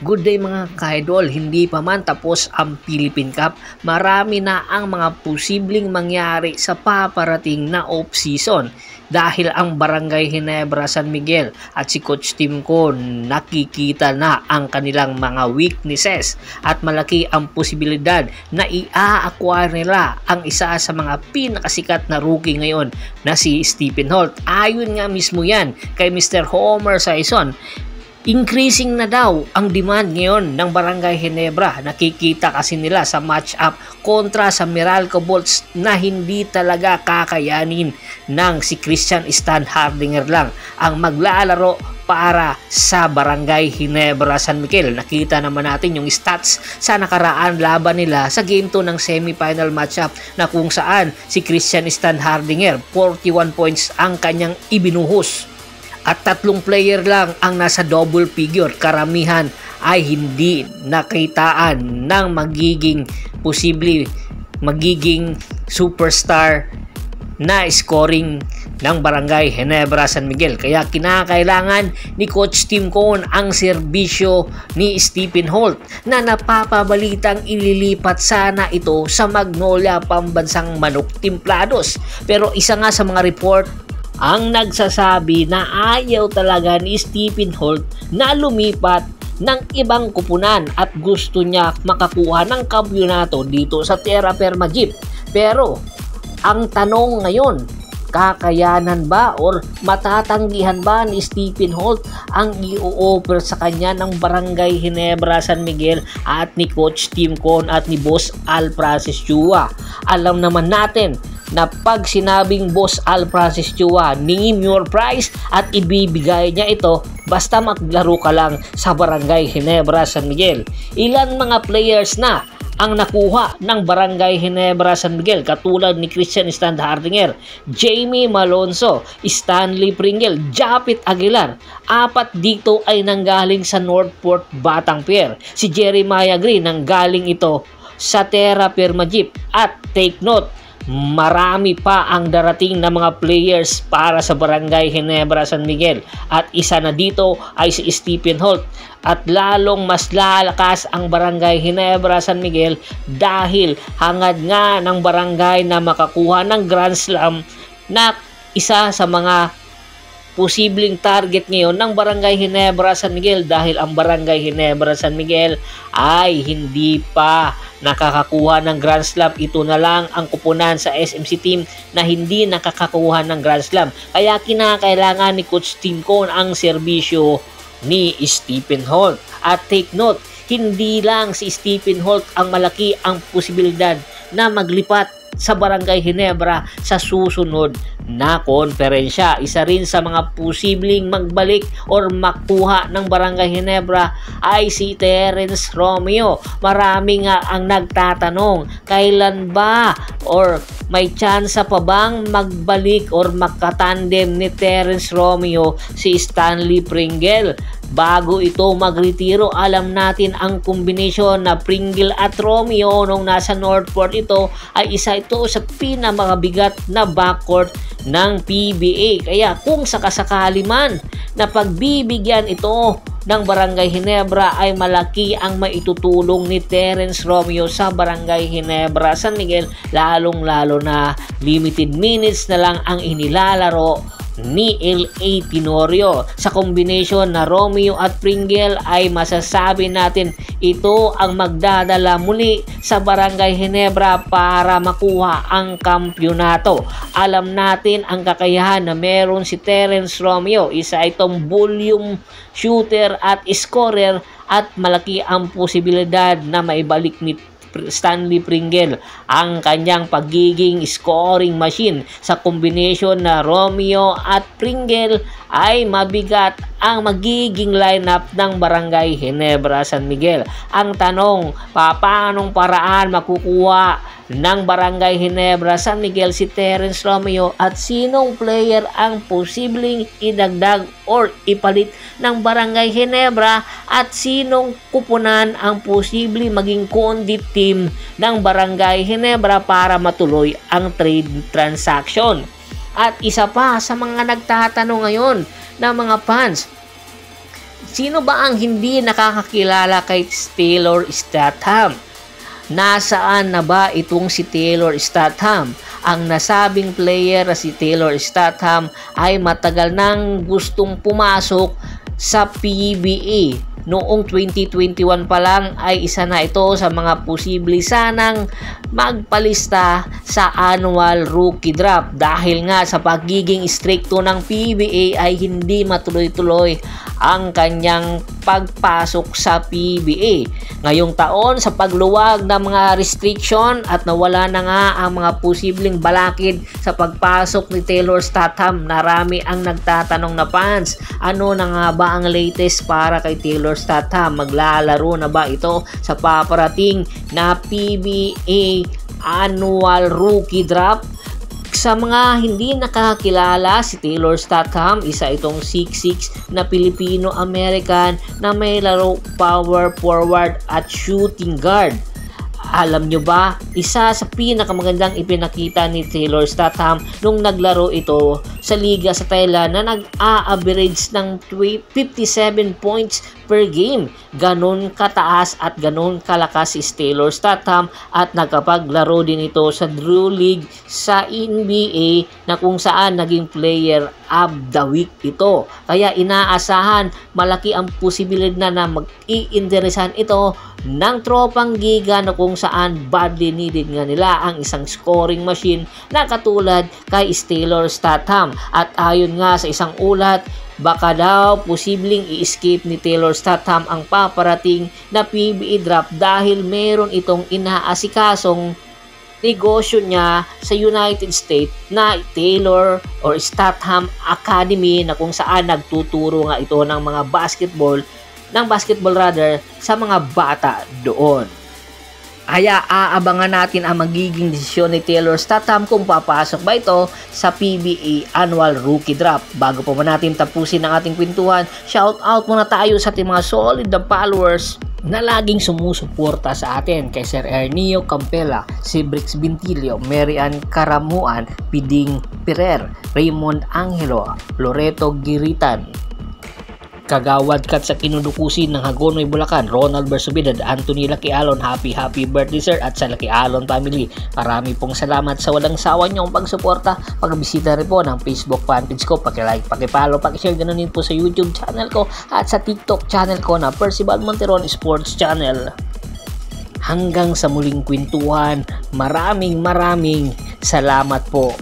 Good day mga ka-idol, hindi pa man tapos ang Philippine Cup, marami na ang mga posibleng mangyari sa paparating na off-season dahil ang Barangay Ginebra San Miguel at si Coach Tim Con nakikita na ang kanilang mga weaknesses at malaki ang posibilidad na i-acquire nila ang isa sa mga pinakasikat na rookie ngayon na si Stephen Holt. Ayon nga mismo yan kay Mr. Homer Sison, increasing na daw ang demand ngayon ng Barangay Ginebra. Nakikita kasi nila sa match-up kontra sa Meralco Bolts na hindi talaga kakayanin ng si Christian Stan Hardinger lang ang maglalaro para sa Barangay Ginebra San Miguel. Nakita naman natin yung stats sa nakaraan laban nila sa Game 2 ng semi-final matchup na kung saan si Christian Stan Hardinger 41 points ang kanyang ibinuhos. At 3 player lang ang nasa double figure. Karamihan ay hindi nakitaan ng magiging superstar na scoring ng Barangay Ginebra San Miguel. Kaya kinakailangan ni Coach Tim Con ang serbisyo ni Stephen Holt na napapabalitang ililipat sana ito sa Magnolia Pambansang Manok Timplados. Pero isa nga sa mga report ang nagsasabi na ayaw talaga ni Stephen Holt na lumipat ng ibang kupunan at gusto niya makakuha ng kampiyonato dito sa Terra Firma Jeep. Pero ang tanong ngayon, kakayanan ba or matatanggihan ba ni Stephen Holt ang i-offer sa kanya ng Barangay Ginebra San Miguel at ni Coach Tim Con at ni Boss Al Francis Chua? Alam naman natin na pag sinabing Boss Al Francis Chua, name your price at ibibigay niya ito basta maglaro ka lang sa Barangay Ginebra San Miguel. Ilan mga players na ang nakuha ng Barangay Ginebra San Miguel katulad ni Christian Stan Hardinger, Jamie Malonzo, Stanley Pringle, Japit Aguilar. 4 dito ay nanggaling sa Northport Batang Pier. Si Jeremiah Green nanggaling ito sa Terra Firma Jeep. At take note, marami pa ang darating na mga players para sa Barangay Ginebra San Miguel at isa na dito ay si Stephen Holt. At lalong mas lalakas ang Barangay Ginebra San Miguel dahil hangad nga ng barangay na makakuha ng Grand Slam na isa sa mga posibleng target ngayon ng Barangay Ginebra San Miguel dahil ang Barangay Ginebra San Miguel ay hindi pa nakakakuha ng Grand Slam. Ito na lang ang kupunan sa SMC team na hindi nakakakuha ng Grand Slam. Kaya kinakailangan ni Coach Tim Con ang serbisyo ni Stephen Holt. At take note, hindi lang si Stephen Holt ang malaki ang posibilidad na maglipat sa Barangay Ginebra sa susunod na konferensya. Isa rin sa mga posibleng magbalik or makuha ng Barangay Ginebra ay si Terence Romeo. Marami nga ang nagtatanong, kailan ba or may tsansa pa bang magbalik or makatandem ni Terence Romeo si Stanley Pringle? Bago ito magretiro, alam natin ang kombinasyon na Pringle at Romeo nung nasa Northport ito ay isa ito sa pinamabigat na backcourt ng PBA. Kaya kung sakasakali man na pagbibigyan ito ng Barangay Ginebra ay malaki ang maitutulong ni Terence Romeo sa Barangay Ginebra San Miguel, lalong-lalo na limited minutes na lang ang inilalaro ni L.A. Tenorio. Sa combination na Romeo at Pringle ay masasabi natin ito ang magdadala muli sa Barangay Ginebra para makuha ang kampyonato. Alam natin ang kakayahan na meron si Terence Romeo. Isa itong volume shooter at scorer at malaki ang posibilidad na maibalik ni Stanley Pringle ang kanyang pagiging scoring machine. Sa combination na Romeo at Pringle ay mabigat ang magiging lineup ng Barangay Ginebra San Miguel. Ang tanong, paanong paraan makukuha ng Barangay Ginebra San Miguel si Terence Romeo at sinong player ang posibleng idagdag or ipalit ng Barangay Ginebra at sinong kupunan ang posibleng maging condit team ng Barangay Ginebra para matuloy ang trade transaction. At isa pa sa mga nagtatanong ngayon ng mga fans, Sino ba ang hindi nakakakilala kay Taylor Statham? Nasaan na ba itong si Taylor Statham? Ang nasabing player na si Taylor Statham ay matagal nang gustong pumasok sa PBA. Noong 2021 pa lang ay isa na ito sa mga posible sanang magpalista sa annual rookie draft dahil nga sa pagiging stricto ng PBA ay hindi matuloy-tuloy ang kanyang pagpasok sa PBA. Ngayong taon sa pagluwag ng mga restriction at nawala na nga ang mga posibleng balakid sa pagpasok ni Taylor Statham, narami ang nagtatanong na fans, ano na nga ba ang latest para kay Taylor Statham? Maglalaro na ba ito sa paparating na PBA annual rookie draft? Sa mga hindi nakakilala, si Taylor Statham, isa itong 6'6 na Filipino-American na may laro power forward at shooting guard. Alam nyo ba, isa sa pinakamagandang ipinakita ni Taylor Statham nung naglaro ito sa liga sa Thailand na nag-a-average ng 57 points per game. Ganon kataas at ganon kalakas si Taylor Statham at nagkapaglaro din ito sa Drew League sa NBA na kung saan naging player of the week ito. Kaya inaasahan malaki ang posibilidad na mag-iinteresan ito ng tropang giga na kung saan badly needed nga nila ang isang scoring machine na katulad kay Taylor Statham. At ayon nga sa isang ulat, baka daw posibleng i-escape ni Taylor Statham ang paparating na PBA draft dahil meron itong inaasikasong negosyo niya sa United States na Taylor or Statham Academy na kung saan nagtuturo nga ito ng mga basketball sa mga bata doon. Kaya aabangan natin ang magiging desisyon ni Taylor Statham kung papasok ba ito sa PBA Annual Rookie Draft. Bago pa natin tapusin ang ating kwentuhan, shout out muna tayo sa ating mga solid na followers na laging sumusuporta sa atin kay Sir Ernio Campela, si Brix Bintilio, Marian Karamuan, Piding Pirer, Raymond Angelo, Loreto Giritan, Kagawad Kat sa Kinudukusin ng Hagonoy, Bulacan, Ronald Bersubidad, Anthony Lakialon, happy birthday sir, at sa Lakialon family. Marami pong salamat sa walang sawa niyong pagsuporta. Pagbisita rin po ng Facebook fanpage ko, paki-like, paki-follow, paki-share, ganun din po sa YouTube channel ko at sa TikTok channel ko na Percival Monteron Sports Channel. Hanggang sa muling kwentuhan, maraming salamat po.